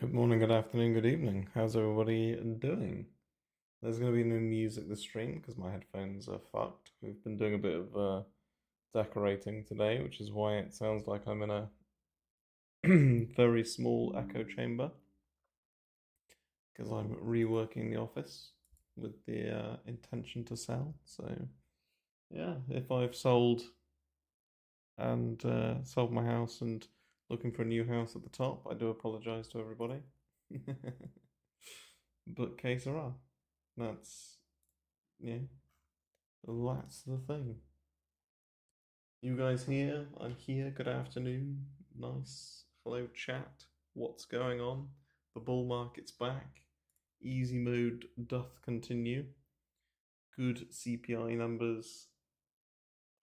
Good morning, good afternoon, good evening. How's everybody doing? There's going to be no music this stream because my headphones are fucked. We've been doing a bit of decorating today, which is why it sounds like I'm in a very small echo chamber because I'm reworking the office with the intention to sell. So, yeah, if I've sold and sold my house and looking for a new house at the top, I do apologize to everybody. But que sera. That's yeah, that's the thing. You guys here? I'm here. Good afternoon. Nice. Hello, chat. What's going on? The bull market's back. Easy mode doth continue. Good CPI numbers.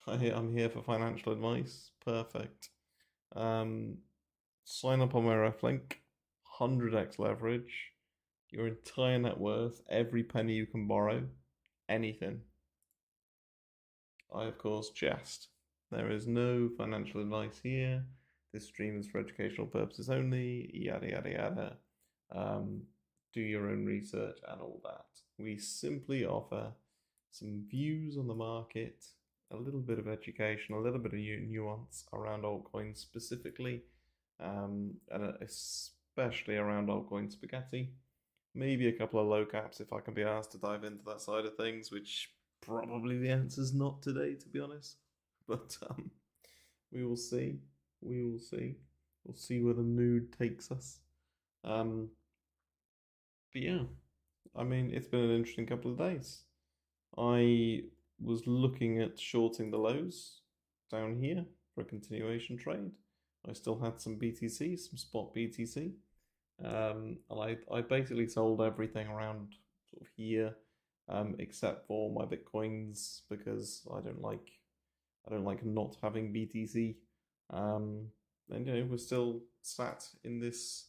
I'm here for financial advice. Perfect. Um, Sign up on my ref link. 100x leverage. Your entire net worth. Every penny you can borrow. Anything. I, of course, jest. There is no financial advice here. This stream is for educational purposes only, yada yada yada. Do your own research and all that. We simply offer some views on the market, a little bit of education, a little bit of nuance around altcoins specifically, and especially around altcoin spaghetti. Maybe a couple of low caps if I can be asked to dive into that side of things, which probably the answer's not today, to be honest. But we will see. We will see. We'll see where the mood takes us. But yeah, I mean, it's been an interesting couple of days. I was looking at shorting the lows down here for a continuation trade. I still had some BTC, some spot BTC. And I basically sold everything around sort of here, except for my Bitcoins because I don't like not having BTC. And we're still sat in this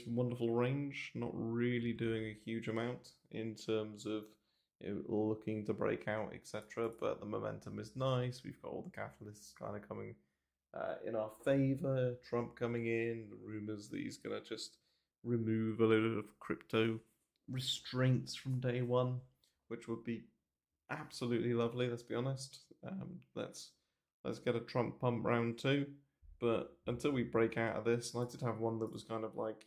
wonderful range, not really doing a huge amount in terms of looking to break out, etc. But the momentum is nice. We've got all the catalysts kind of coming in our favor. Trump coming in, the rumors that he's going to just remove a load of crypto restraints from day one, which would be absolutely lovely. Let's be honest. Let's get a Trump pump round two. But until we break out of this, and I did have one that was kind of like,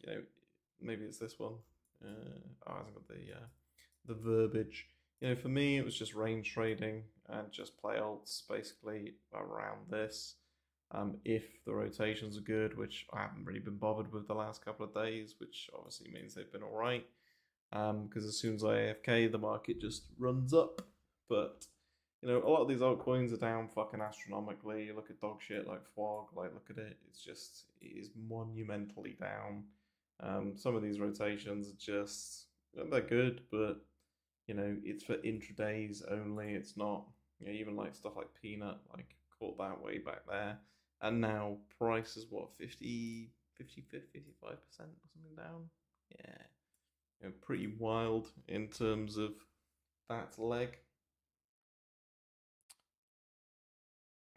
maybe it's this one. I hasn't got the verbiage. For me, it was just range trading and just play alts basically around this. If the rotations are good, which I haven't really been bothered with the last couple of days, which obviously means they've been all right. Because as soon as I AFK, the market just runs up. But a lot of these altcoins are down fucking astronomically. You look at dog shit like FWOG, look at it. It is monumentally down. Some of these rotations are just, they're good, but it's for intradays only. It's not, even like stuff like Peanut, caught that way back there. And now price is what, 55% or something down? Yeah. Pretty wild in terms of that leg.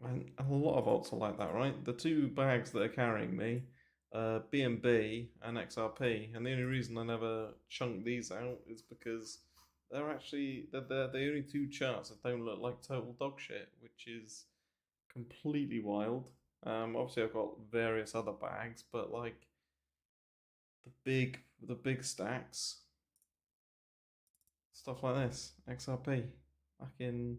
And a lot of alts are like that, right? The two bags that are carrying me, BNB and XRP, and the only reason I never chunk these out is because they're the only two charts that don't look like total dog shit, which is completely wild. Obviously I've got various other bags, but the big stacks, stuff like this, XRP, in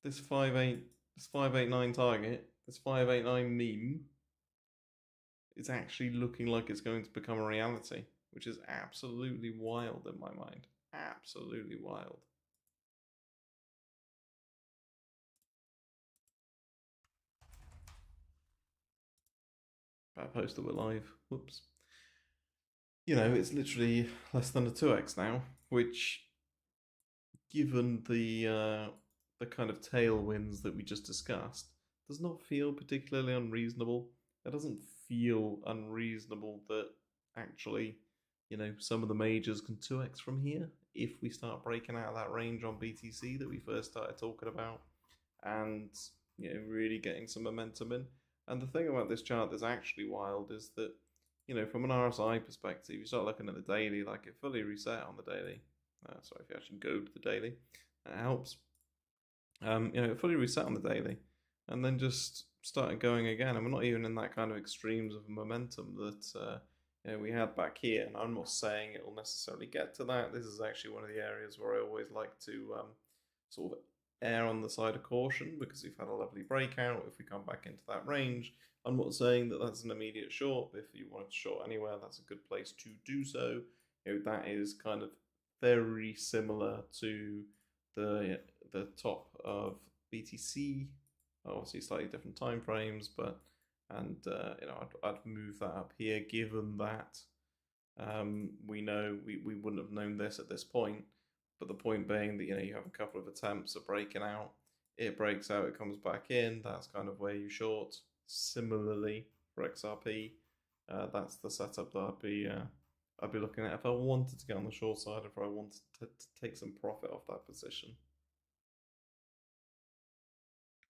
this 589 target, this 589 meme is actually looking like it's going to become a reality, which is absolutely wild in my mind. Absolutely wild. I posted we're live. Whoops. It's literally less than a 2x now, which, given the kind of tailwinds that we just discussed, does not feel particularly unreasonable. It doesn't feel unreasonable that actually, some of the majors can 2x from here if we start breaking out of that range on BTC that we first started talking about, and really getting some momentum in. And the thing about this chart that's actually wild is that from an RSI perspective, you start looking at the daily, like it fully reset on the daily. Sorry, if you actually go to the daily, that helps. It fully reset on the daily, and then just started going again. And we're not even in that kind of extremes of momentum that we had back here. And I'm not saying it will necessarily get to that. This is actually one of the areas where I always like to sort of err on the side of caution because we've had a lovely breakout. If we come back into that range, I'm not saying that that's an immediate short. But if you wanted to short anywhere, that's a good place to do so. That is kind of very similar to the top of BTC. Obviously, slightly different time frames, but I'd move that up here, given that we know we wouldn't have known this at this point. But the point being that you have a couple of attempts at breaking out. It breaks out, it comes back in. That's kind of where you short. Similarly for XRP, that's the setup that I'd be looking at if I wanted to get on the short side, if I wanted to take some profit off that position.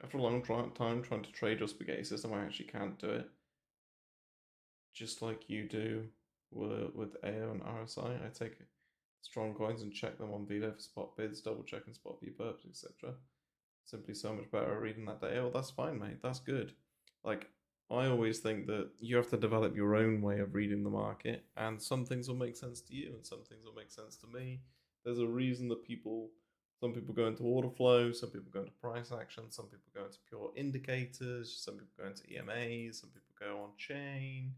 After a long time trying to trade your spaghetti system, I actually can't do it. Just like you do with AO and RSI, I take strong coins and check them on Velo for spot bids, double checking spot VPERPs, etc. Simply so much better at reading that day. Oh, that's fine, mate. That's good. Like, I always think that you have to develop your own way of reading the market, and some things will make sense to you, and some things will make sense to me. There's a reason that some people go into order flow, some people go into price action, some people go into pure indicators, some people go into EMAs, some people go on chain.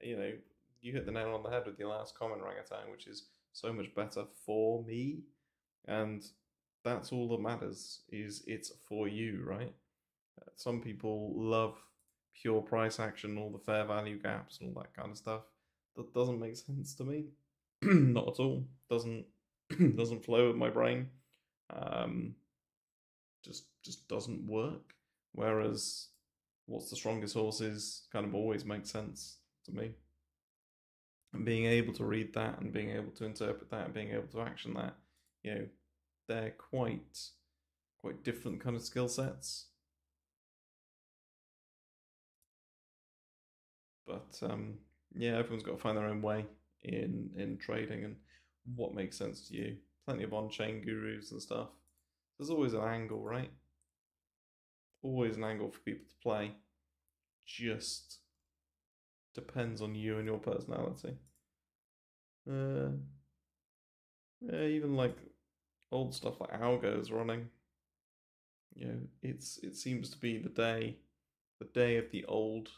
You hit the nail on the head with your last comment, Rangatang, which is so much better for me, and that's all that matters. Is it's for you, right? Some people love pure price action, all the fair value gaps and all that kind of stuff. That doesn't make sense to me. Not at all. Doesn't flow with my brain. Um, just doesn't work. Whereas what's the strongest horses kind of always makes sense to me. And being able to read that and being able to interpret that and being able to action that, they're quite different kind of skill sets. But everyone's got to find their own way in trading and what makes sense to you. Plenty of on-chain gurus and stuff. There's always an angle, right? Always an angle for people to play. Just depends on you and your personality. Even like old stuff like Algo is running. It seems to be the day of the old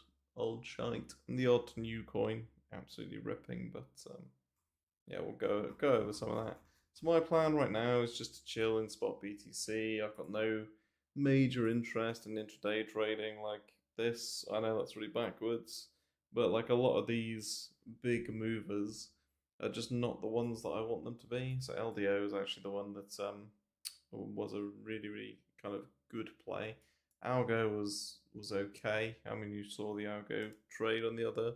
shite and the odd new coin. Absolutely ripping, but we'll go over some of that. So my plan right now is just to chill in spot BTC. I've got no major interest in intraday trading like this. I know that's really backwards, but like a lot of these big movers are just not the ones that I want them to be. So LDO is actually the one that was a really kind of good play. Algo was okay. I mean, you saw the Algo trade on the other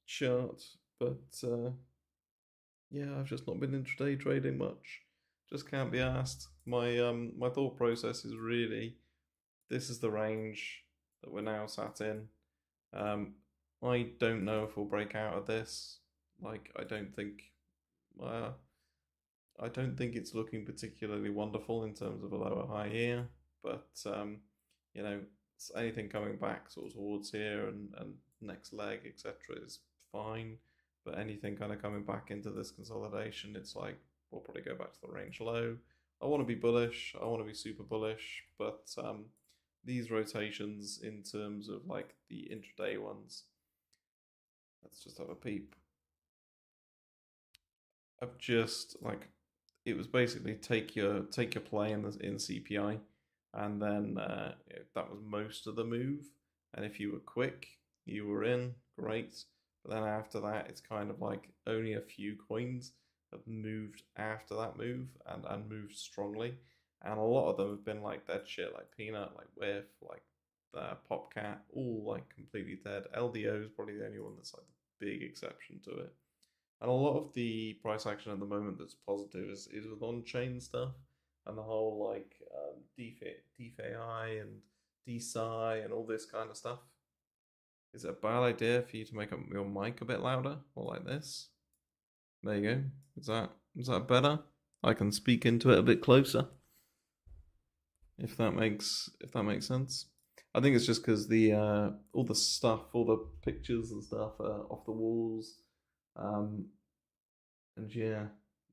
chart, but I've just not been intraday trading much. Just can't be asked. My thought process is really this is the range that we're now sat in. I don't know if we'll break out of this. Like I don't think it's looking particularly wonderful in terms of a lower high here, but anything coming back sort of towards here and next leg, etc., is fine. But anything kind of coming back into this consolidation, it's like we'll probably go back to the range low. I want to be bullish. I want to be super bullish, but these rotations in terms of like the intraday ones, let's just have a peep. I've just like it was basically take your play in CPI, and then that was most of the move. And if you were quick, you were in, great. But then after that, it's kind of like only a few coins have moved after that move and moved strongly, and a lot of them have been like dead shit, like Peanut, like Whiff, like Popcat, all like completely dead. LDO is probably the only one that's like the big exception to it. And a lot of the price action at the moment that's positive is with on-chain stuff and the whole like DeFi and DeSci and all this kind of stuff. Is it a bad idea for you to make your mic a bit louder, or like this? There you go. Is that better? I can speak into it a bit closer, if that makes sense. I think it's just because the all the stuff, all the pictures and stuff are off the walls, um, and yeah,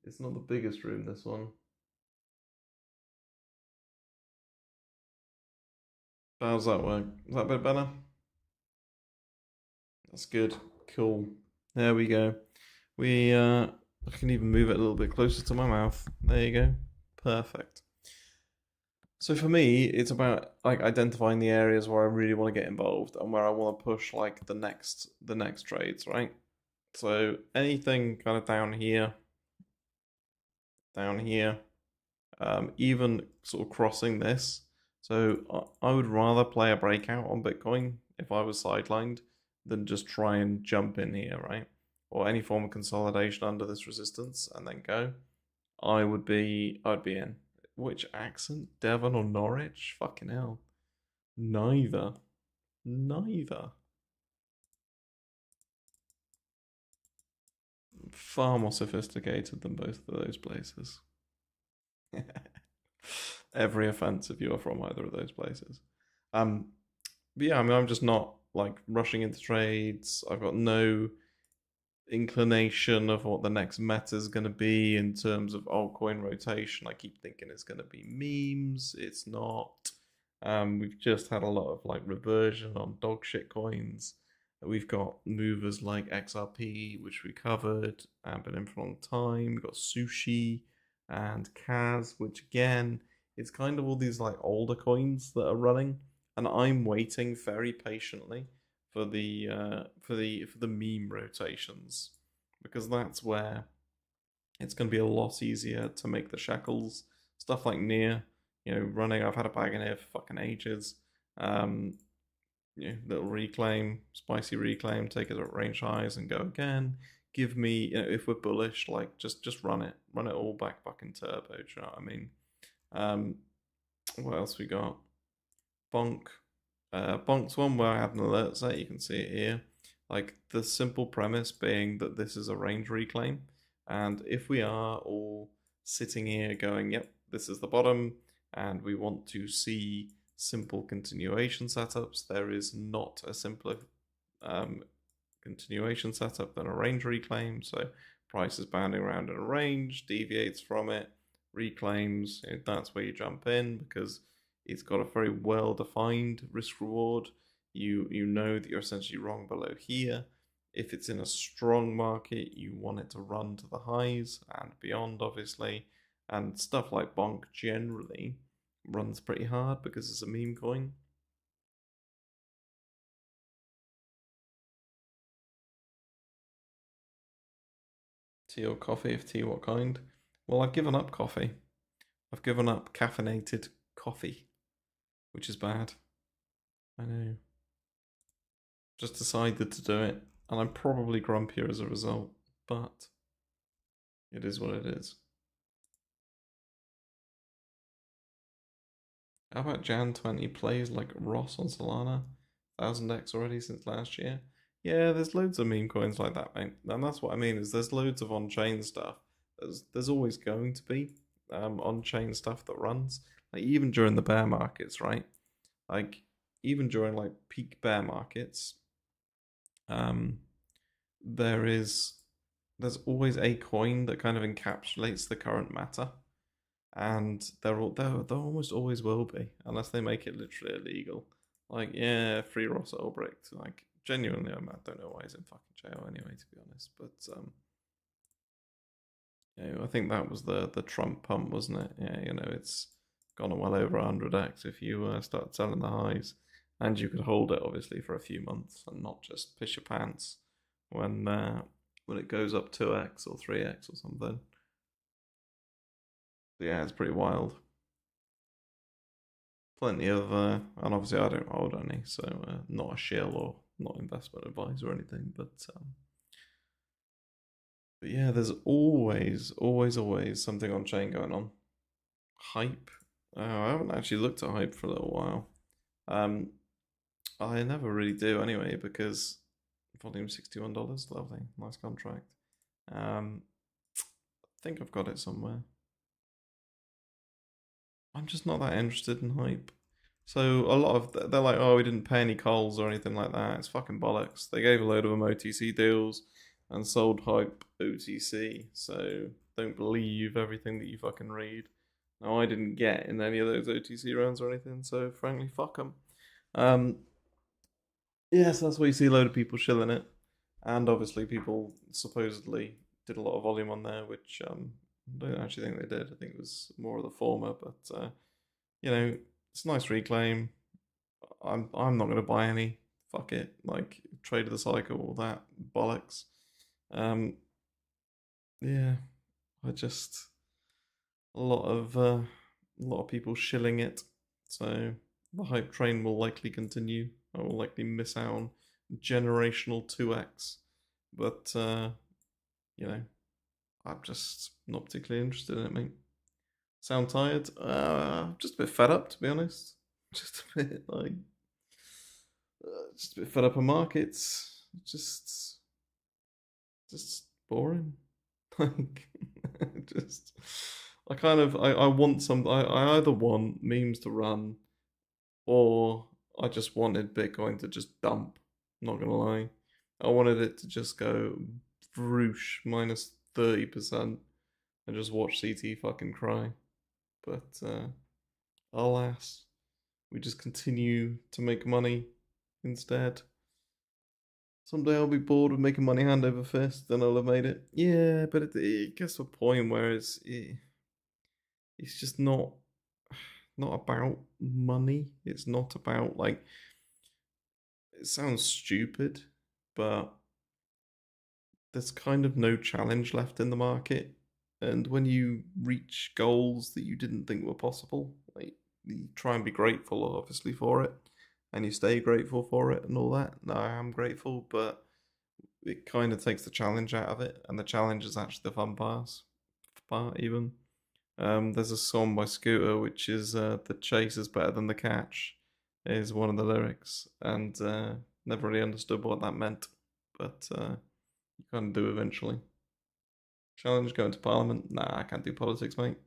it's not the biggest room. This one. How's that work? Is that a bit better? That's good. Cool. There we go. I can even move it a little bit closer to my mouth. There you go. Perfect. So for me, it's about like identifying the areas where I really want to get involved and where I want to push like the next trades, right? So anything kind of down here, even sort of crossing this. So I would rather play a breakout on Bitcoin if I was sidelined than just try and jump in here, right? Or any form of consolidation under this resistance and then go. I'd be in. Which accent? Devon or Norwich? Fucking hell. Neither. Neither. Far more sophisticated than both of those places. Every offense if you are from either of those places. Um, but yeah, I mean, I'm just not like rushing into trades. I've got no inclination of what the next meta is going to be in terms of altcoin rotation. I keep thinking it's going to be memes. It's not. We've just had a lot of like reversion on dog shit coins. We've got movers like XRP, which we covered and been in for a long time. We've got Sushi and Kaz, which again, it's kind of all these like older coins that are running, and I'm waiting very patiently for the meme rotations because that's where it's going to be a lot easier to make the shekels stuff like near running. I've had a bag in here for fucking ages. um Little reclaim, spicy reclaim, take it at range highs and go again. Give me, if we're bullish, like just run it all back in turbo. Do you know what I mean? um what else we got? Bonk. Bonk's one where I have an alert set, you can see it here. Like the simple premise being that this is a range reclaim, and if we are all sitting here going, yep, this is the bottom, and we want to see simple continuation setups, there is not a simpler um, continuation setup than a range reclaim. So price is bounding around in a range, deviates from it, reclaims. That's where you jump in because it's got a very well defined risk reward. You know that you're essentially wrong below here. If it's in a strong market, you want it to run to the highs and beyond, obviously. And stuff like Bonk generally runs pretty hard because it's a meme coin. Tea or coffee? If tea, what kind? Well, I've given up coffee. I've given up caffeinated coffee, which is bad. I know. Just decided to do it, and I'm probably grumpier as a result, but it is what it is. How about Jan 20 plays like Ross on Solana? 1000x already since last year. Yeah, there's loads of meme coins like that, mate. And that's what I mean, is there's loads of on-chain stuff. There's always going to be on-chain stuff that runs. Like even during the bear markets, right? Like even during like peak bear markets, um, there is there's always a coin that kind of encapsulates the current matter, and there almost always will be unless they make it literally illegal. Like yeah, free Ross Ulbricht. Like genuinely, I don't know why he's in fucking jail anyway, to be honest. But I think that was the Trump pump, wasn't it? Yeah, it's gone well over 100x if you start selling the highs, and you could hold it obviously for a few months and not just piss your pants when it goes up 2x or 3x or something. But yeah, it's pretty wild. Plenty of, and obviously I don't hold any, so not a shill or not investment advice or anything, but yeah, there's always something on chain going on. Hype. I haven't actually looked at hype for a little while. Um, I never really do anyway because volume $61, lovely, nice contract. I think I've got it somewhere. I'm just not that interested in hype. So a lot of they're like, oh, we didn't pay any calls or anything like that. It's fucking bollocks. They gave a load of them OTC deals and sold hype OTC. So don't believe everything that you fucking read. Now I didn't get in any of those OTC rounds or anything. So frankly, fuck them. Um, yes, that's why you see a load of people shilling it, and obviously people supposedly did a lot of volume on there, which I don't actually think they did. I think it was more of the former, but you know, it's a nice reclaim. I'm not gonna buy any. Fuck it. Like trade of the cycle, all that bollocks. Um, yeah, I just a lot of people shilling it. So the hype train will likely continue. I will likely miss out on generational 2x. But you know, I'm just not particularly interested in it, mate. Sound tired? Just a bit fed up, to be honest. Just a bit like, just a bit fed up of markets. Just boring. Like, just, I want some. I either want memes to run, or I just wanted Bitcoin to just dump. Not gonna lie, I wanted it to just go vroosh minus 30% and just watch CT fucking cry. But alas, we just continue to make money instead. Someday I'll be bored of making money hand over fist, then I'll have made it. Yeah, but it gets to a point where it's just not about money. It's not about like it sounds stupid, but there's kind of no challenge left in the market. And when you reach goals that you didn't think were possible, like you try and be grateful, obviously, for it, and you stay grateful for it and all that. No, I am grateful, but it kind of takes the challenge out of it, and the challenge is actually the fun part even. There's a song by Scooter which is "The chase is better than the catch," is one of the lyrics, and never really understood what that meant, but you kind of do eventually. Challenge going to Parliament? Nah, I can't do politics, mate.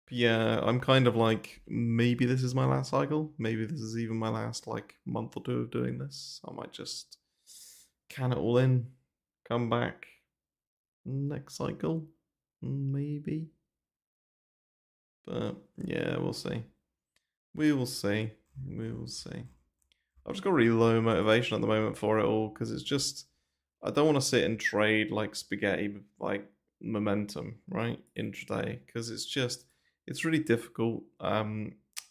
But yeah, I'm kind of like maybe this is my last cycle. Maybe this is even my last like month or two of doing this. I might just can it all in, come back next cycle, maybe. But yeah, we'll see. We will see. We will see. I've just got really low motivation at the moment for it all because it's just I don't want to sit and trade like spaghetti like momentum right intraday because it's really difficult.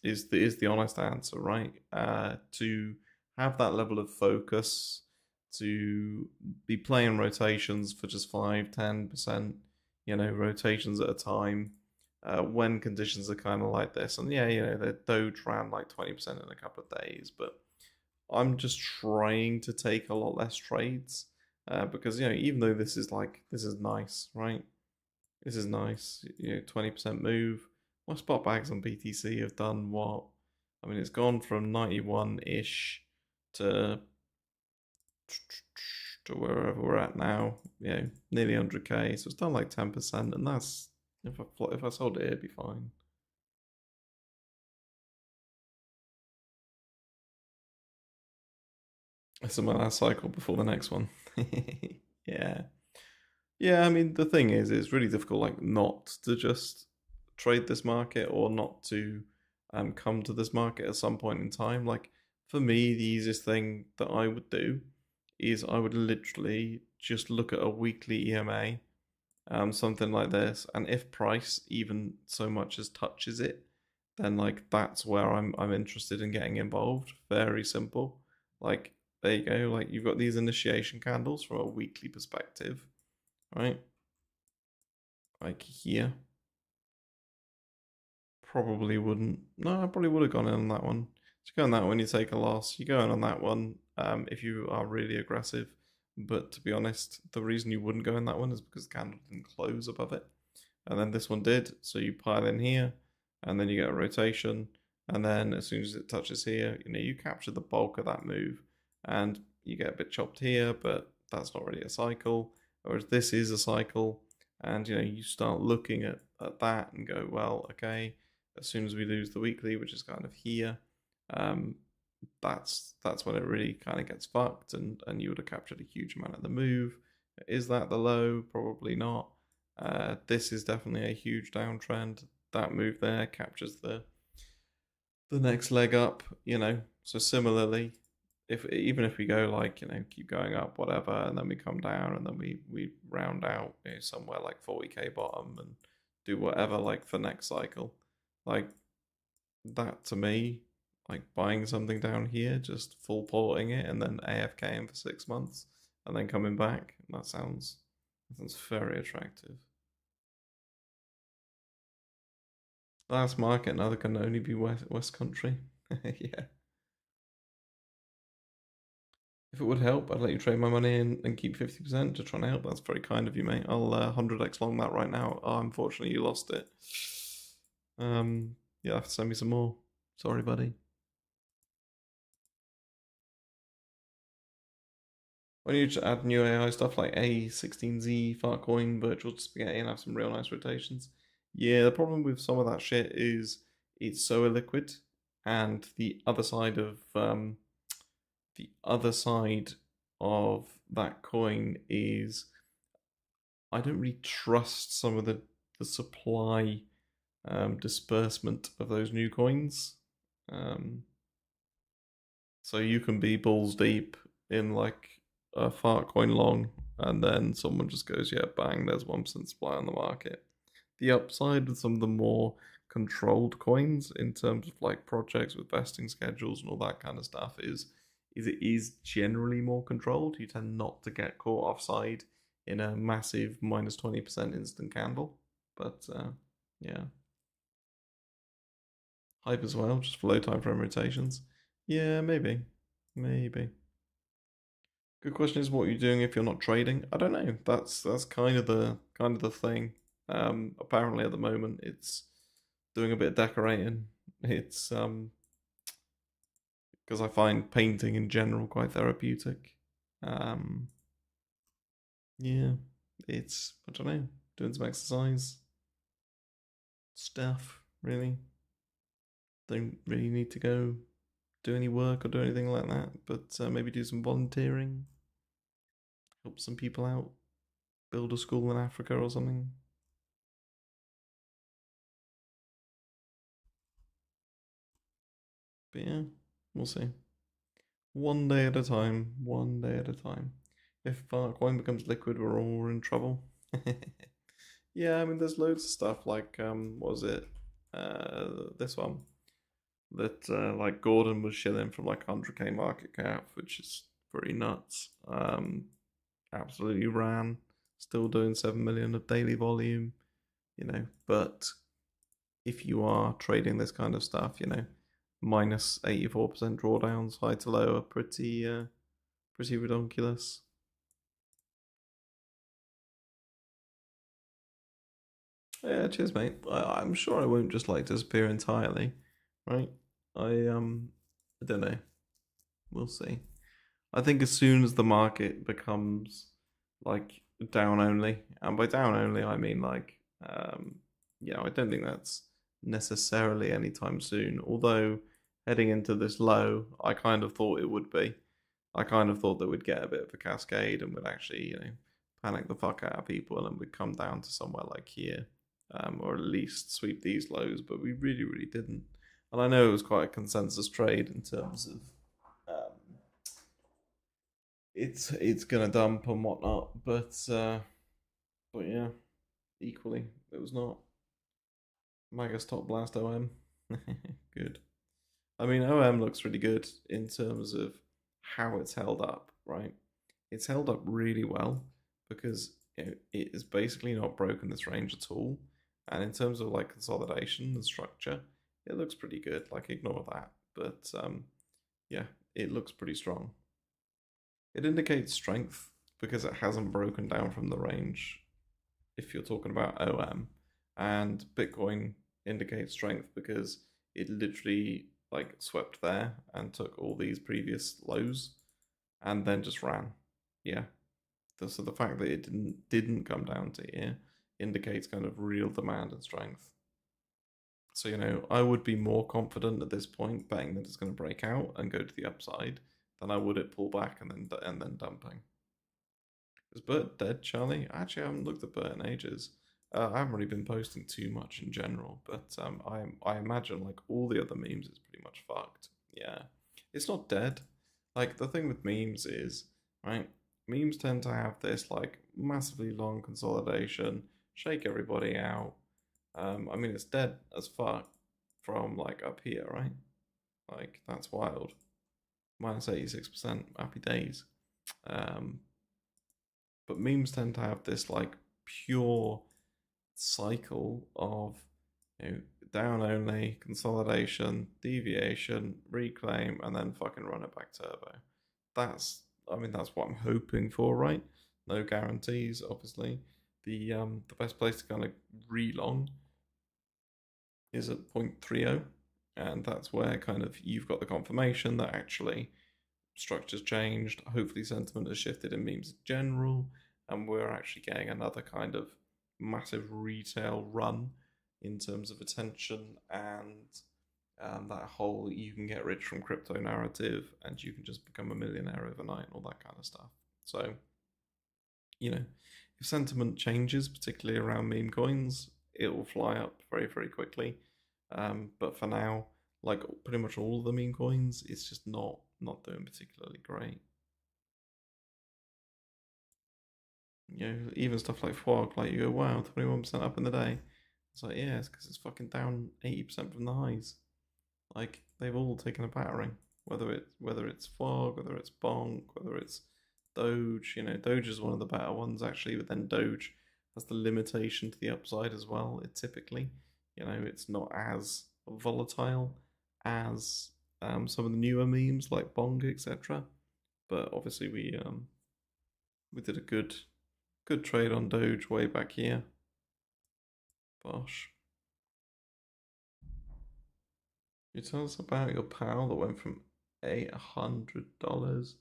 Is the honest answer right? To have that level of focus to be playing rotations for just 5-10%, rotations at a time when conditions are kind of like this. And yeah, the Doge ran like 20% in a couple of days, but I'm just trying to take a lot less trades because even though this is nice, right? This is nice, 20% move. My spot bags on BTC have done what? I mean, it's gone from 91 ish to wherever we're at now. Nearly 100k. So it's done like 10%, and that's if I sold it, it'd be fine. This is my last cycle before the next one. Yeah. Yeah, I mean the thing is it's really difficult like not to just trade this market or not to come to this market at some point in time. Like for me, the easiest thing that I would do is I would literally just look at a weekly EMA, something like this, and if price even so much as touches it, then like that's where I'm interested in getting involved. Very simple. Like there you go. Like you've got these initiation candles from a weekly perspective, right? Like here, probably wouldn't. No, I probably would have gone in on that one. So go on that one, you take a loss. You go in on that one if you are really aggressive. But to be honest, the reason you wouldn't go in that one is because the candle didn't close above it. And then this one did. So you pile in here, and then you get a rotation, and then as soon as it touches here, you capture the bulk of that move, and you get a bit chopped here, but that's not really a cycle. Whereas this is a cycle, and you start looking at that and go, well, okay, as soon as we lose the weekly, which is kind of here, um, that's when it really kind of gets fucked, and you would have captured a huge amount of the move. Is that the low? Probably not. This is definitely a huge downtrend. That move there captures the next leg up. So similarly, if even if we go like keep going up whatever, and then we come down, and then we round out somewhere like 40k bottom and do whatever like for next cycle, like that to me, like buying something down here, just full porting it, and then AFKing for 6 months, and then coming back. That sounds very attractive. Last market now, there can only be West Country. Yeah. If it would help, I'd let you trade my money and keep 50% to try and help. That's very kind of you, mate. I'll 100x long that right now. Oh, unfortunately, you lost it. You'll have to send me some more. Sorry, buddy. Why don't you just add new AI stuff like A16Z, Fartcoin, Virtual Spaghetti, and have some real nice rotations? Yeah, the problem with some of that shit is it's so illiquid, and the other side of that coin is I don't really trust some of the supply disbursement of those new coins. So you can be balls deep in like a fart coin long, and then someone just goes, yeah, bang, there's 1% supply on the market. The upside with some of the more controlled coins in terms of like projects with vesting schedules and all that kind of stuff is it is generally more controlled. You tend not to get caught offside in a massive minus 20% instant candle. But yeah. Hype as well, just for low time frame rotations. Yeah, maybe. Maybe. Good question is what you're doing if you're not trading. I don't know. That's kind of the thing. Apparently at the moment it's doing a bit of decorating. It's because I find painting in general quite therapeutic. Um, yeah, it's I don't know, doing some exercise stuff. Really, don't really need to go do any work or do anything like that. But maybe do some volunteering, help some people out, build a school in Africa or something. But yeah, we'll see. One day at a time. One day at a time. If coin becomes liquid, we're all in trouble. Yeah, I mean, there's loads of stuff like what was it? This one that like Gordon was shilling from like 100k market cap, which is pretty nuts. Absolutely ran, still doing 7 million of daily volume, But if you are trading this kind of stuff, minus 84% drawdowns, high to low, are pretty ridiculous. Yeah, cheers, mate. I'm sure I won't just like disappear entirely, right? I don't know. We'll see. I think as soon as the market becomes like down only, and by down only I mean like, I don't think that's necessarily anytime soon. Although heading into this low, I kind of thought it would be. I kind of thought that we'd get a bit of a cascade and would actually, panic the fuck out of people and we'd come down to somewhere like here, or at least sweep these lows. But we really, really didn't. And I know it was quite a consensus trade in terms of it's gonna dump and whatnot, but yeah, equally it was not. Magus top blast OM, good. I mean, OM looks really good in terms of how it's held up, right? It's held up really well because it is basically not broken this range at all. And in terms of like consolidation and structure, it looks pretty good. Like, ignore that. But yeah, it looks pretty strong. It indicates strength because it hasn't broken down from the range if you're talking about OM. And Bitcoin indicates strength because it literally like swept there and took all these previous lows and then just ran. Yeah. So the fact that it didn't come down to here indicates kind of real demand and strength. So, I would be more confident at this point betting that it's going to break out and go to the upside than I would it pull back and then dumping. Is Bert dead, Charlie? Actually, I haven't looked at Bert in ages. I haven't really been posting too much in general, but I imagine like all the other memes, it's pretty much fucked. Yeah, it's not dead. Like the thing with memes is, right? Memes tend to have this like massively long consolidation, shake everybody out. I mean, it's dead as fuck from like up here, right? Like that's wild. -86%. Happy days. Um, but memes tend to have this like pure cycle of down only, consolidation, deviation, reclaim, and then fucking run it back turbo. That's what I'm hoping for, right? No guarantees, obviously. The best place to kind of re-long is at 0.30, and that's where kind of you've got the confirmation that actually structure's changed. Hopefully, sentiment has shifted in memes in general, and we're actually getting another kind of massive retail run in terms of attention and that whole you can get rich from crypto narrative and you can just become a millionaire overnight and all that kind of stuff. So, if sentiment changes, particularly around meme coins, it will fly up very, very quickly. But for now, like pretty much all of the meme coins, it's just not doing particularly great. Even stuff like Fog, like you go, wow, 21% up in the day. It's like, yeah, it's because it's fucking down 80% from the highs. Like they've all taken a battering. Whether it's Fog, whether it's Bonk, whether it's Doge. Doge is one of the better ones actually, but then Doge has the limitation to the upside as well. It typically, it's not as volatile as some of the newer memes like Bonk, etc. But obviously we did a good trade on Doge way back here. Bosh. You tell us about your pal that went from $800,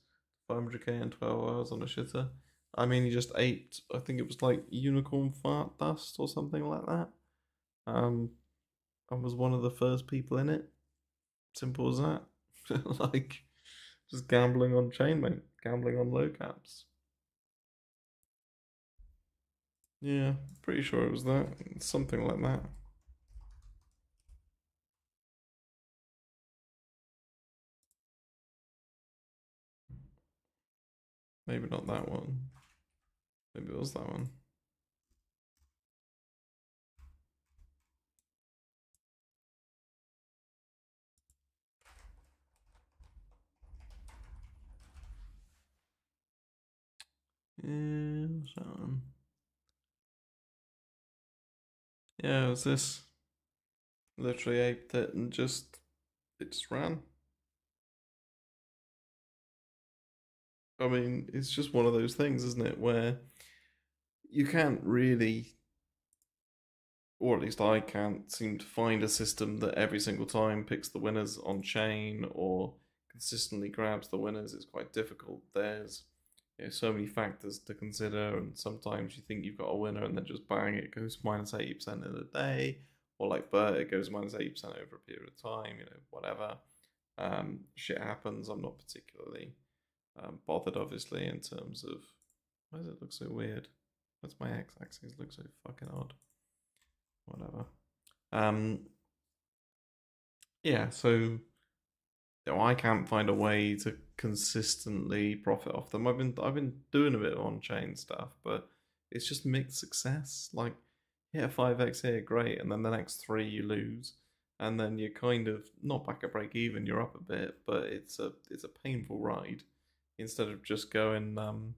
500k in 12 hours on a shitter. I mean, he just ate, I think it was like unicorn fart dust or something like that. I was one of the first people in it. Simple as that. Like, just gambling on chain, mate. Gambling on low caps. Yeah, pretty sure it was that. Something like that. Maybe not that one. Maybe it was that one. Yeah, what's that one? Yeah, it was this. Literally aped it and it just ran. I mean, it's just one of those things, isn't it, where you can't really, or at least I can't seem to find a system that every single time picks the winners on chain or consistently grabs the winners. It's quite difficult. There's so many factors to consider, and sometimes you think you've got a winner, and then just bang, it goes -80% in a day, or like Bert, it goes -80% over a period of time. Whatever. Shit happens. I'm not particularly bothered, obviously, in terms of why does it look so weird? What's my x-axis look so fucking odd? Whatever. Yeah, so I can't find a way to consistently profit off them. I've been doing a bit of on-chain stuff, but it's just mixed success. Like hit a 5x here, great, and then the next three you lose, and then you're kind of not back at break even. You're up a bit, but it's a painful ride. Instead of just going bang,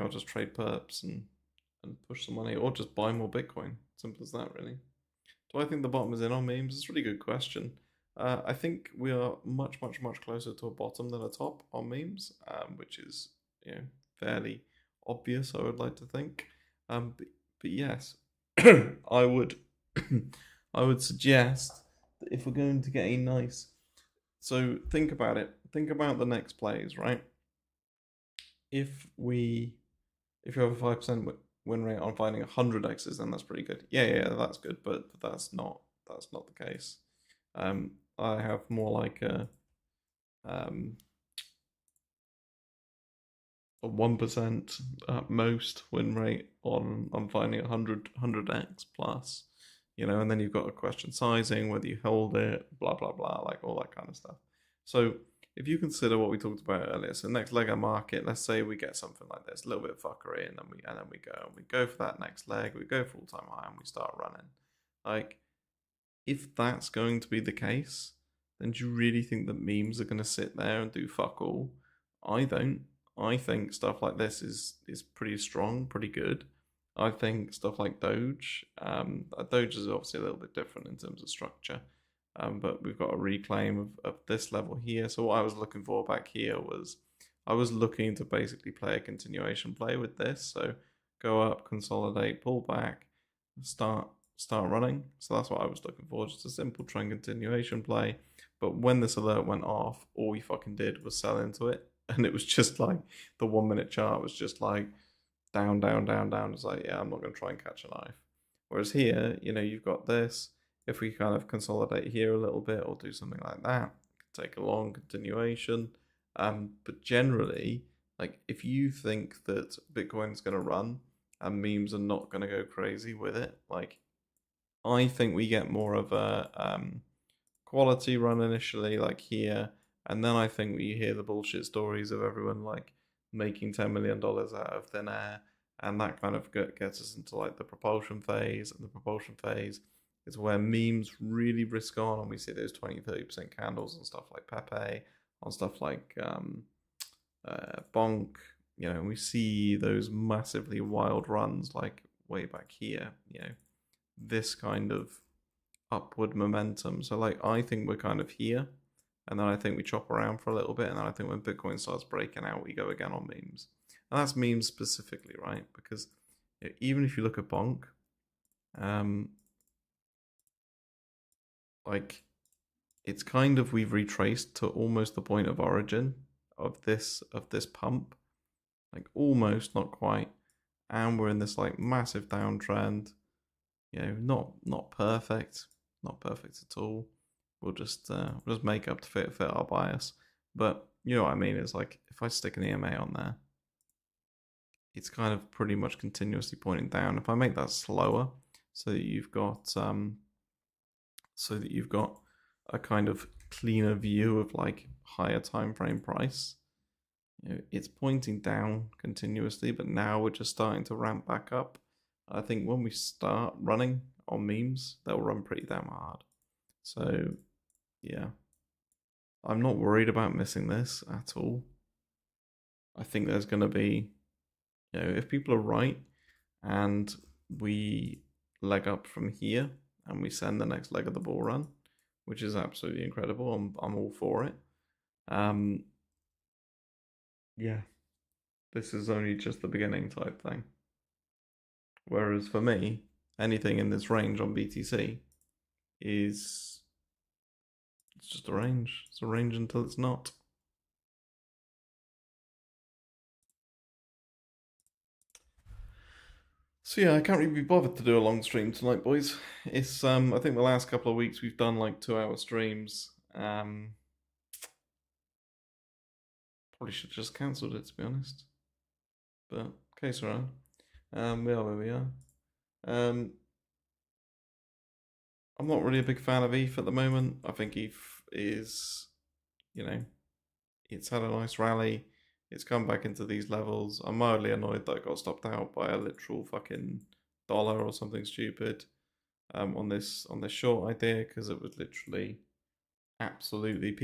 I'll just trade perps and push some money, or just buy more Bitcoin. Simple as that, really. Do I think the bottom is in on memes? It's a really good question. I think we are much, much, much closer to a bottom than a top on memes, which is fairly obvious. I would like to think, but yes, I would, I would suggest that if we're going to get a nice, so think about it. Think about the next plays, right? If we, if you have a 5% win rate on finding 100x's, then that's pretty good. Yeah, that's good, but that's not the case. I have more like um, a 1% at most win rate on finding 100x plus, and then you've got a question sizing, whether you hold it, blah blah blah, like all that kind of stuff. So if you consider what we talked about earlier, so next leg of market, let's say we get something like this, a little bit of fuckery, and then we go for that next leg, we go for all time high, and we start running. Like, if that's going to be the case, then do you really think that memes are going to sit there and do fuck all? I don't. I think stuff like this is pretty strong, pretty good. I think stuff like Doge, Doge is obviously a little bit different in terms of structure, but we've got a reclaim of this level here. So what I was looking for back here was I was looking to basically play a continuation play with this. So go up, consolidate, pull back, start running. So that's what I was looking for, just a simple trend continuation play. But when this alert went off, all we fucking did was sell into it. And it was just like the 1 minute chart was just like down, down, down, down. It's like, yeah, I'm not going to try and catch a knife. Whereas here, you've got this. If we kind of consolidate here a little bit or do something like that, take a long continuation. But generally, like if you think that Bitcoin's going to run and memes are not going to go crazy with it, like I think we get more of a quality run initially, like here, and then I think we hear the bullshit stories of everyone like making $10 million out of thin air, and that kind of gets us into like the propulsion phase, and the propulsion phase is where memes really risk on, and we see those 20-30% candles on stuff like Pepe, on stuff like Bonk, we see those massively wild runs like way back here, this kind of upward momentum. So like I think we're kind of here, and then I think we chop around for a little bit, and then I think when Bitcoin starts breaking out, we go again on memes. And that's memes specifically, right? Because even if you look at Bonk, like it's kind of we've retraced to almost the point of origin of this pump, like almost, not quite, and we're in this like massive downtrend. Not perfect, not perfect at all. We'll just make up to fit our bias. But you know what I mean? It's like if I stick an EMA on there, it's kind of pretty much continuously pointing down. If I make that slower, so that you've got a kind of cleaner view of like higher time frame price, it's pointing down continuously, but now we're just starting to ramp back up. I think when we start running on memes, they'll run pretty damn hard. So, yeah, I'm not worried about missing this at all. I think there's going to be, if people are right and we leg up from here and we send the next leg of the bull run, which is absolutely incredible. I'm all for it. Yeah, this is only just the beginning type thing. Whereas for me, anything in this range on BTC is it's just a range. It's a range until it's not. So yeah, I can't really be bothered to do a long stream tonight, boys. It's I think the last couple of weeks we've done like 2 hour streams. Probably should have just cancelled it to be honest. But case around. We are where we are. I'm not really a big fan of ETH at the moment. I think ETH is, you know, it's had a nice rally. It's come back into these levels. I'm mildly annoyed that I got stopped out by a literal fucking dollar or something stupid on this short idea, because it was literally absolutely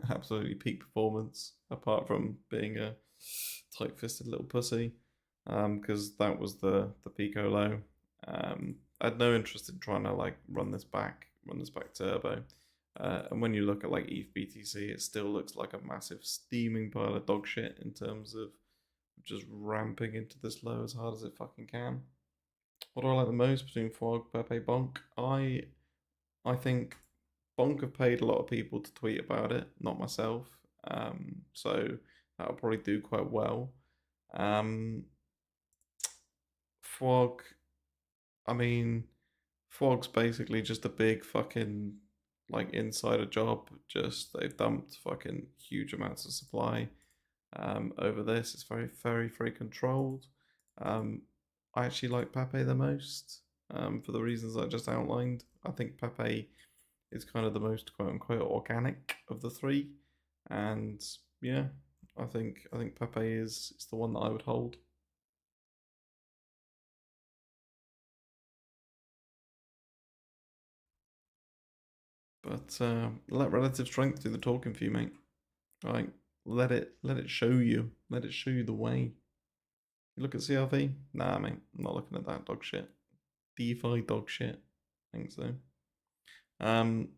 absolutely peak performance. Apart from being a tight-fisted little pussy, because that was the Pico low. I had no interest in trying to like run this back turbo. And when you look at like ETH BTC, it still looks like a massive steaming pile of dog shit in terms of just ramping into this low as hard as it fucking can. What do I like the most between Fog, Pepe, Bonk? I think Bonk have paid a lot of people to tweet about it, not myself. So that'll probably do quite well. Um, Fog, I mean, Fog's basically just a big fucking like insider job. Just they've dumped fucking huge amounts of supply over this. It's very, very, very controlled. Um, I actually like Pepe the most for the reasons I just outlined. I think Pepe is kind of the most quote unquote organic of the three, and yeah, I think Pepe is the one that I would hold. But let relative strength do the talking for you, mate. Like let it show you. Let it show you the way. You look at CRV? Nah, mate. I'm not looking at that dog shit. DeFi dog shit. I think so. Um,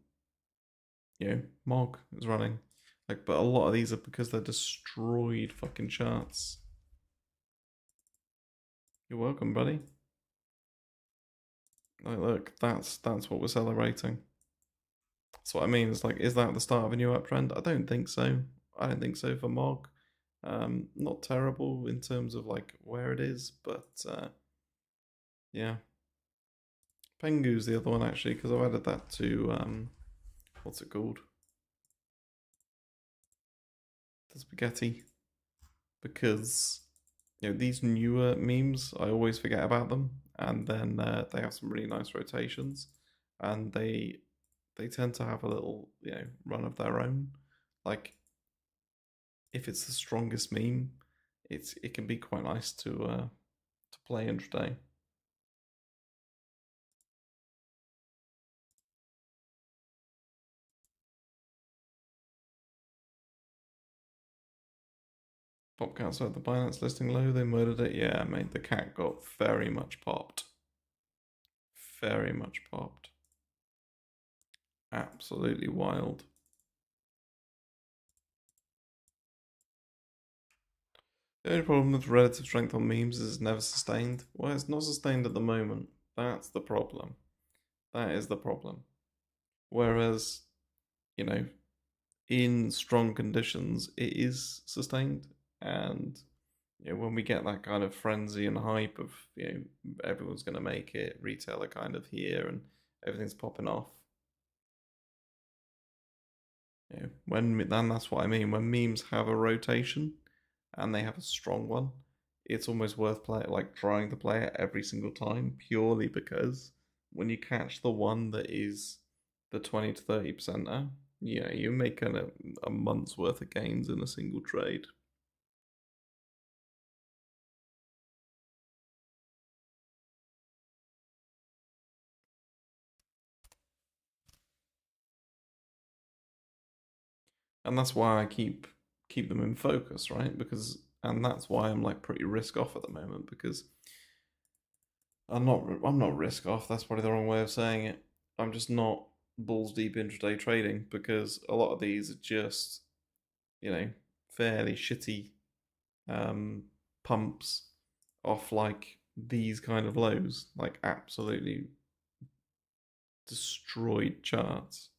Mog is running. Like, but a lot of these are because they're destroyed fucking charts. You're welcome, buddy. Like, look, that's what we're celebrating. That's what I mean. It's like, is that the start of a new uptrend? I don't think so. I don't think so for Mog. Not terrible in terms of like where it is, but yeah. Pengu's the other one actually because I've added that to what's it called? The spaghetti because these newer memes I always forget about them, and then they have some really nice rotations, and they tend to have a little run of their own. Like if it's the strongest meme, it can be quite nice to play intraday. Popcats at the Binance listing low, they murdered it. Yeah, mate, the cat got very much popped. Very much popped. Absolutely wild. The only problem with relative strength on memes is it's never sustained. Well, it's not sustained at the moment. That's the problem. That is the problem. Whereas, you know, in strong conditions, it is sustained. And when we get that kind of frenzy and hype of, everyone's going to make it, retailer kind of here, and everything's popping off. Then that's what I mean. When memes have a rotation and they have a strong one, it's almost worth like trying to play it every single time, purely because when you catch the one that is the 20 to 30%er, you make a month's worth of gains in a single trade. And that's why I keep them in focus, right? And that's why I'm like pretty risk off at the moment because I'm not risk off. That's probably the wrong way of saying it. I'm just not balls deep intraday trading because a lot of these are just fairly shitty um, pumps off like these kind of lows, like absolutely destroyed charts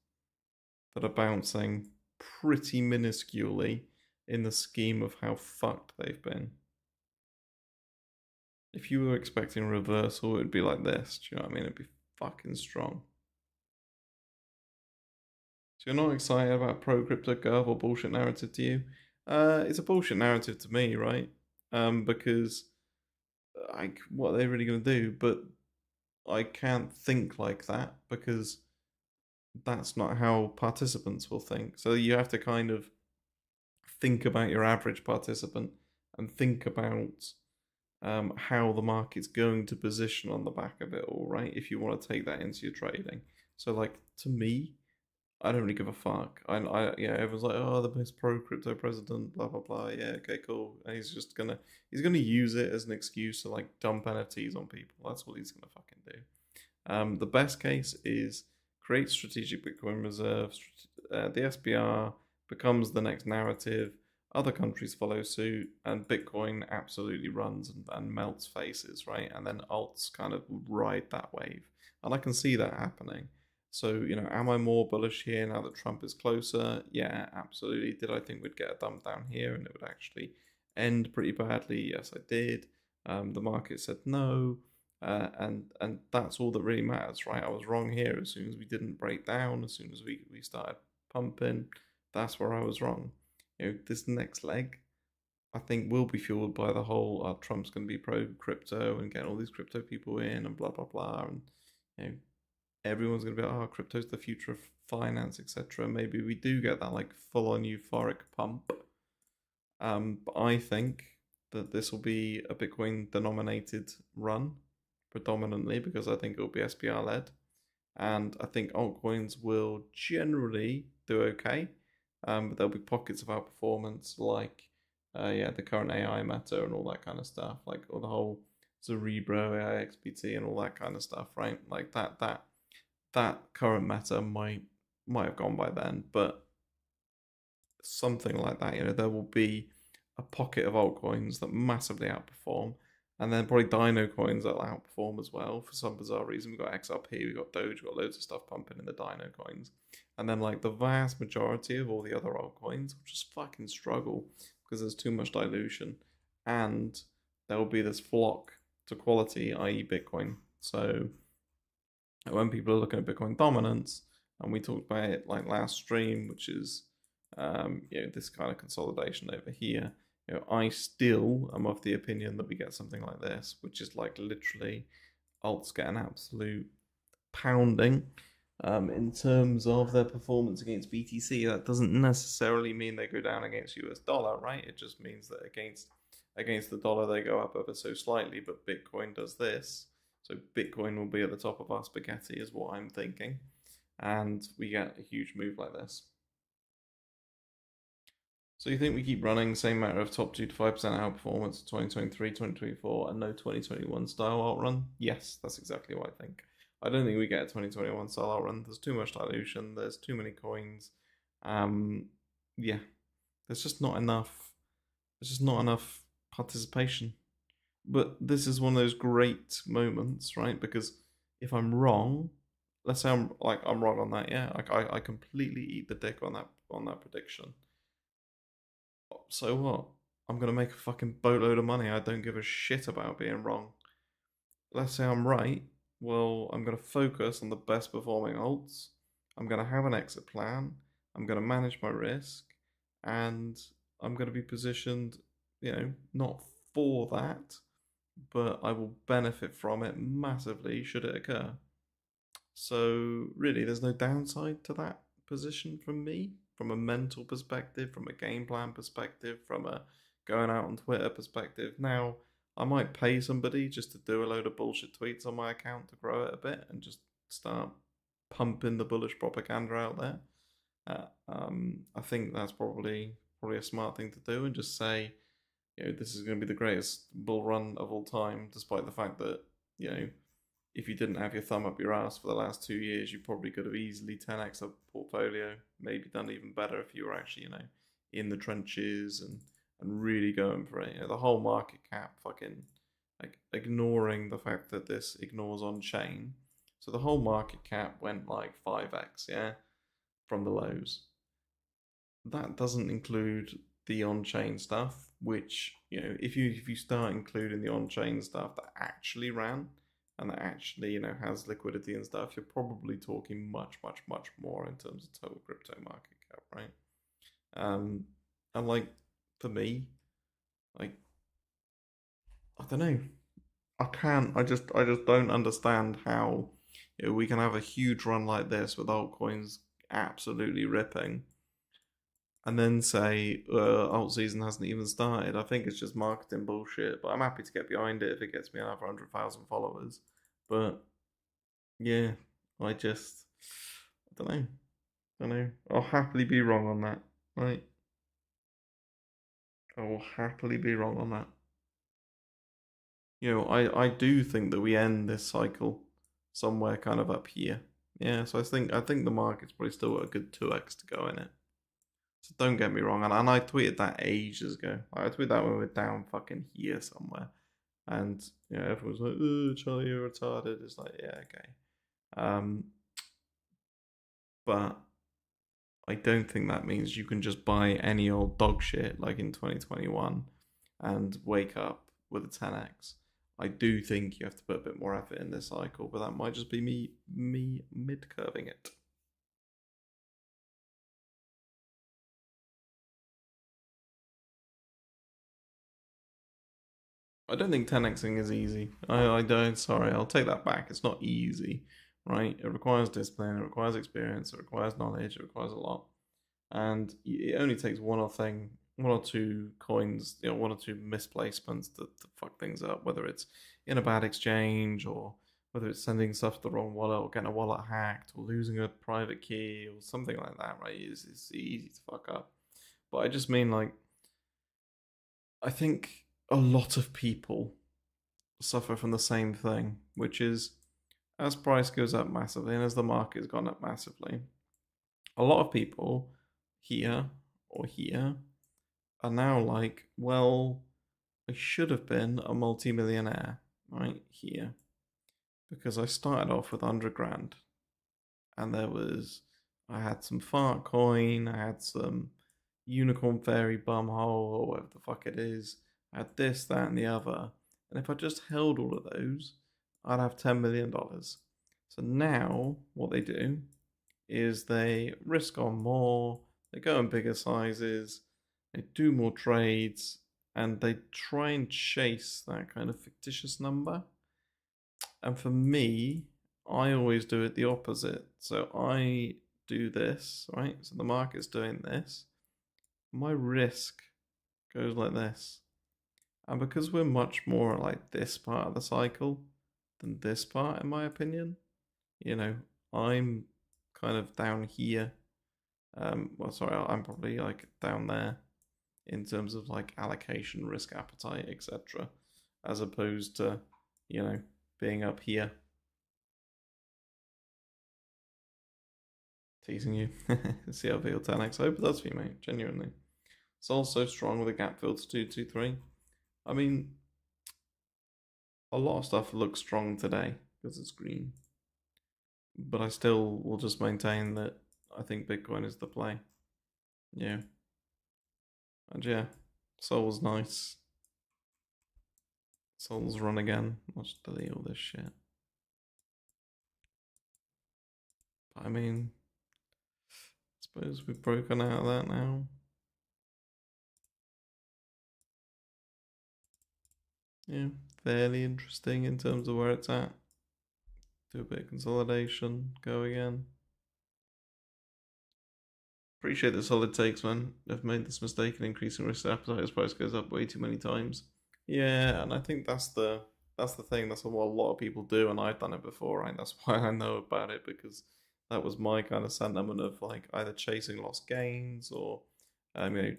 that are bouncing pretty minusculely in the scheme of how fucked they've been. If you were expecting a reversal, it'd be like this. Do you know what I mean? It'd be fucking strong. So you're not excited about pro crypto curve or bullshit narrative to you? It's a bullshit narrative to me, right? Because like, what are they really going to do? But I can't think like that because that's not how participants will think. So you have to kind of think about your average participant and think about how the market's going to position on the back of it all, right? If you want to take that into your trading. So, like, to me, I don't really give a fuck. Everyone's like, oh, the best pro crypto president, blah blah blah. Yeah, okay, cool. And he's gonna use it as an excuse to like dump NFTs on people. That's what he's gonna fucking do. The best case is create strategic Bitcoin reserves. The SBR becomes the next narrative. other countries follow suit, and Bitcoin absolutely runs and melts faces, right? And then alts kind of ride that wave. And I can see that happening. So, am I more bullish here now that Trump is closer? Yeah, absolutely. Did I think we'd get a dump down here and it would actually end pretty badly? Yes, I did. The market said no. And that's all that really matters, right? I was wrong here. As soon as we didn't break down, as soon as we started pumping, that's where I was wrong. This next leg, I think, will be fueled by the whole Trump's going to be pro crypto and getting all these crypto people in and blah blah blah, and you know everyone's going to be like, oh, crypto's the future of finance, etc. Maybe we do get that like full on euphoric pump. But I think that this will be a Bitcoin denominated run predominantly because I think it will be SPR led. And I think altcoins will generally do okay, but there'll be pockets of outperformance, like the current AI meta and all that kind of stuff, like all the whole Cerebro, AI XBT, and all that kind of stuff, right? Like that current meta might have gone by then, but something like that, there will be a pocket of altcoins that massively outperform, and then probably Dino coins that'll outperform as well for some bizarre reason. We've got XRP, we've got Doge, we've got loads of stuff pumping in the Dino coins. And then like the vast majority of all the other altcoins will just fucking struggle because there's too much dilution. And there will be this flock to quality, i.e. Bitcoin. So when people are looking at Bitcoin dominance, and we talked about it like last stream, which is this kind of consolidation over here. I still am of the opinion that we get something like this, which is like literally alts get an absolute pounding in terms of their performance against BTC. That doesn't necessarily mean they go down against US dollar, right? It just means that against the dollar they go up ever so slightly, but Bitcoin does this. So Bitcoin will be at the top of our spaghetti is what I'm thinking. And we get a huge move like this. So you think we keep running same matter of top 2 to 5% outperformance 2023, 2024, and no 2021 style outrun? Yes, that's exactly what I think. I don't think we get a 2021 style outrun. There's too much dilution. There's too many coins. Yeah, there's just not enough. There's just not enough participation. But this is one of those great moments, right? Because if I'm wrong, let's say I'm wrong on that, yeah, I completely eat the dick on that prediction. So what? I'm gonna make a fucking boatload of money. I don't give a shit about being wrong. Let's say I'm right. Well, I'm gonna focus on the best performing alts. I'm gonna have an exit plan. I'm gonna manage my risk, and I'm gonna be positioned, not for that, but I will benefit from it massively should it occur. So really, there's no downside to that position from me, from a mental perspective, from a game plan perspective, from a going out on Twitter perspective. Now, I might pay somebody just to do a load of bullshit tweets on my account to grow it a bit and just start pumping the bullish propaganda out there. I think that's probably a smart thing to do, and just say, this is going to be the greatest bull run of all time, despite the fact that, if you didn't have your thumb up your ass for the last 2 years, you probably could have easily 10x a portfolio, maybe done even better if you were actually, in the trenches and really going for it. The whole market cap fucking like ignoring the fact that this ignores on chain. So the whole market cap went like 5x, yeah, from the lows. That doesn't include the on-chain stuff, which, if you start including the on-chain stuff that actually ran and that actually, has liquidity and stuff, you're probably talking much, much, much more in terms of total crypto market cap, right? And like, for me, like, I don't know. I just don't understand how, we can have a huge run like this with altcoins absolutely ripping and then say alt season hasn't even started. I think it's just marketing bullshit, but I'm happy to get behind it if it gets me another 100,000 followers. But yeah, I don't know. I don't know. I'll happily be wrong on that. Right? I will happily be wrong on that. I do think that we end this cycle somewhere kind of up here. Yeah, so I think the market's probably still got a good 2x to go in it. So don't get me wrong, and I tweeted that ages ago. I tweeted that when we were down fucking here somewhere, and everyone's like, "Oh, Charlie, you're retarded." It's like, yeah, okay, um, but I don't think that means you can just buy any old dog shit like in 2021 and wake up with a 10x. I do think you have to put a bit more effort in this cycle, but that might just be me mid curving it. I don't think 10xing is easy. I don't. Sorry, I'll take that back. It's not easy, right? It requires discipline. It requires experience. It requires knowledge. It requires a lot, and it only takes one or two coins, one or two misplacements to fuck things up. Whether it's in a bad exchange or whether it's sending stuff to the wrong wallet or getting a wallet hacked or losing a private key or something like that, right? It's easy to fuck up. But I just mean like I think a lot of people suffer from the same thing, which is as price goes up massively and as the market's gone up massively, a lot of people here or here are now like, well, I should have been a multimillionaire right here because I started off with 100 grand and I had some fart coin, I had some unicorn fairy bumhole or whatever the fuck it is, I had this, that, and the other. And if I just held all of those, I'd have $10 million. So now what they do is they risk on more, they go in bigger sizes, they do more trades, and they try and chase that kind of fictitious number. And for me, I always do it the opposite. So I do this, right? So the market's doing this. My risk goes like this. And because we're much more like this part of the cycle than this part, in my opinion, you know, I'm kind of down here. Well, sorry, I'm probably like down there in terms of like allocation, risk appetite, etc., as opposed to, you know, being up here. Teasing you. CLV or 10x. I hope it does for you, mate. Genuinely. It's also strong with a gap fill to 223. I mean, a lot of stuff looks strong today because it's green. But I still will just maintain that I think Bitcoin is the play. Yeah. And yeah, Sol's nice. Sol's run again. Let's delete all this shit. But I mean, I suppose we've broken out of that now. Yeah, fairly interesting in terms of where it's at. Do a bit of consolidation, go again. Appreciate the solid takes, man. I've made this mistake in increasing risk appetite as price goes up way too many times. Yeah, and I think that's the thing. That's what a lot of people do, and I've done it before, right? That's why I know about it because that was my kind of sentiment of like either chasing lost gains or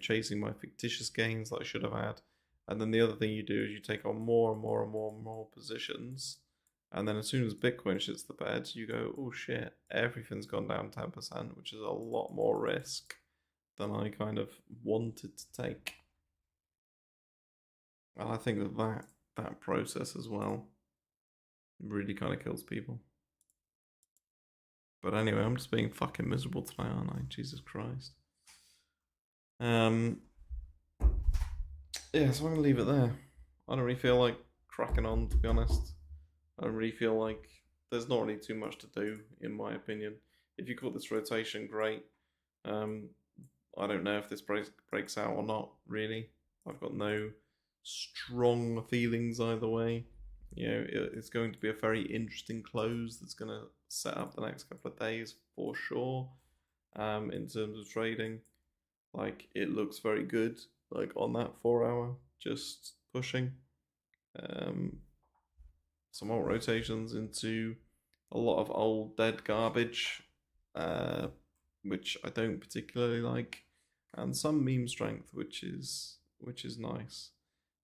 chasing my fictitious gains that I should have had. And then the other thing you do is you take on more and more and more and more positions, and then as soon as Bitcoin shits the bed, you go, oh shit, everything's gone down 10%, which is a lot more risk than I kind of wanted to take. And I think that process as well really kind of kills people. But anyway, I'm just being fucking miserable tonight, aren't I? Jesus Christ. Um, yeah, so I'm gonna leave it there. I don't really feel like cracking on, to be honest. I don't really feel like there's not really too much to do, in my opinion. If you call this rotation, great. Um, I don't know if this breaks out or not, really. I've got no strong feelings either way. It's going to be a very interesting close that's going to set up the next couple of days for sure. In terms of trading, like it looks very good, like on that 4 hour, just pushing. Um, some more rotations into a lot of old dead garbage, uh, which I don't particularly like, and some meme strength, which is nice.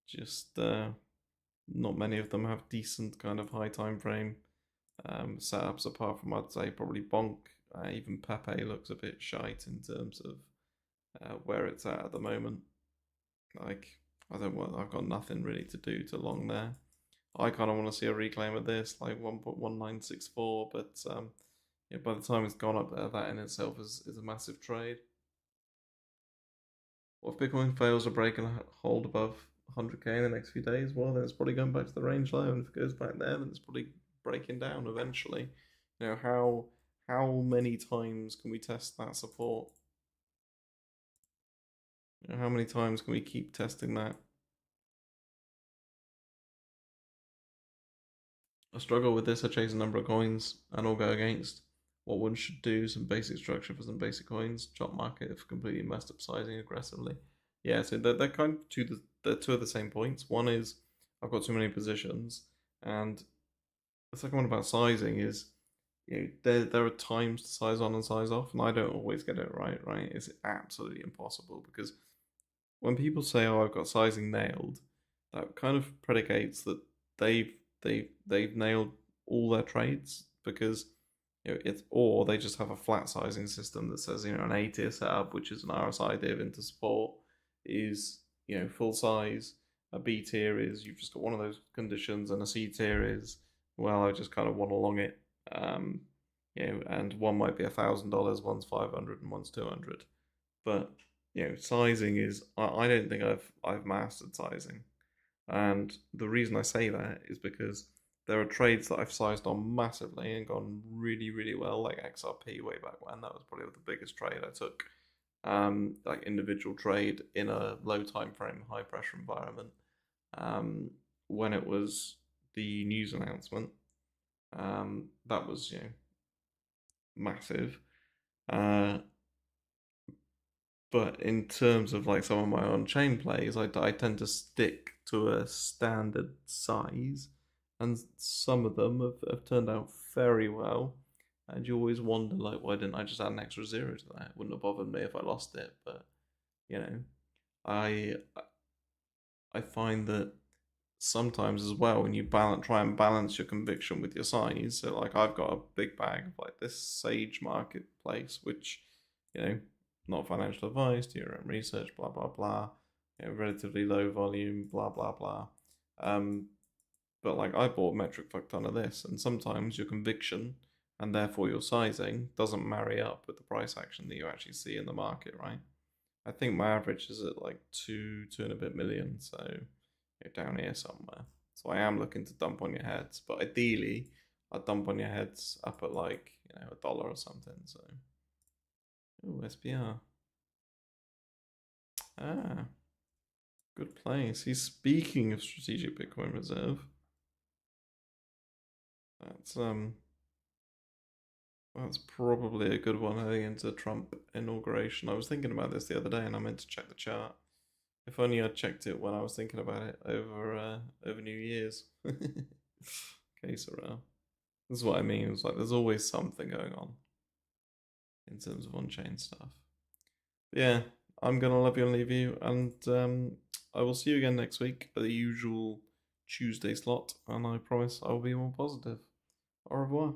Just not many of them have decent kind of high time frame setups, apart from I'd say probably Bonk. Even Pepe looks a bit shite in terms of where it's at the moment. Like, I've got nothing really to do to long there. I kind of want to see a reclaim of this, like 1.1964, but yeah, by the time it's gone up there, that in itself is a massive trade. Well, if Bitcoin fails to break and hold above 100k in the next few days, well, then it's probably going back to the range low, and if it goes back there, then it's probably breaking down eventually. You know, how many times can we test that support? You know, how many times can we keep testing that? I struggle with this. I chase a number of coins and all go against what one should do. Some basic structure for some basic coins. Chop market if completely messed up sizing aggressively. Yeah, so they're kind of they're two of the same points. One is I've got too many positions, and the second one about sizing is there are times to size on and size off, and I don't always get it right. Right, it's absolutely impossible because when people say, "Oh, I've got sizing nailed," that kind of predicates that they've nailed all their trades because it's or they just have a flat sizing system that says an A tier setup, which is an RSI div into support, is full size. A B tier is you've just got one of those conditions, and a C tier is well, I just kind of want to long it. Um, and one might be $1,000, one's 500, and one's 200. But sizing is I don't think I've mastered sizing, and the reason I say that is because there are trades that I've sized on massively and gone really really well, like XRP way back when. That was probably the biggest trade I took, like individual trade in a low time frame, high pressure environment. When it was the news announcement, that was massive. Uh, But in terms of like some of my on-chain plays, I tend to stick to a standard size, and some of them have turned out very well. And you always wonder, like, why didn't I just add an extra zero to that? It wouldn't have bothered me if I lost it, but you know, I I find that sometimes as well when you try and balance your conviction with your size. So like I've got a big bag of like this Sage marketplace, which not financial advice, do your own research, blah blah blah. Relatively low volume, blah blah blah. Um, but like I bought a metric fuck ton of this, and sometimes your conviction and therefore your sizing doesn't marry up with the price action that you actually see in the market, right? I think my average is at like two and a bit million, so down here somewhere. So I am looking to dump on your heads, but ideally I'd dump on your heads up at like $1 or something. So, oh SPR, ah, good place. He's speaking of strategic Bitcoin reserve. That's that's probably a good one heading into Trump inauguration. I was thinking about this the other day, and I meant to check the chart. If only I'd checked it when I was thinking about it over New Year's. Okay, Sorrel. This is what I mean. It's like there's always something going on in terms of on-chain stuff. But yeah, I'm gonna love you and leave you, and I will see you again next week at the usual Tuesday slot, and I promise I will be more positive. Au revoir.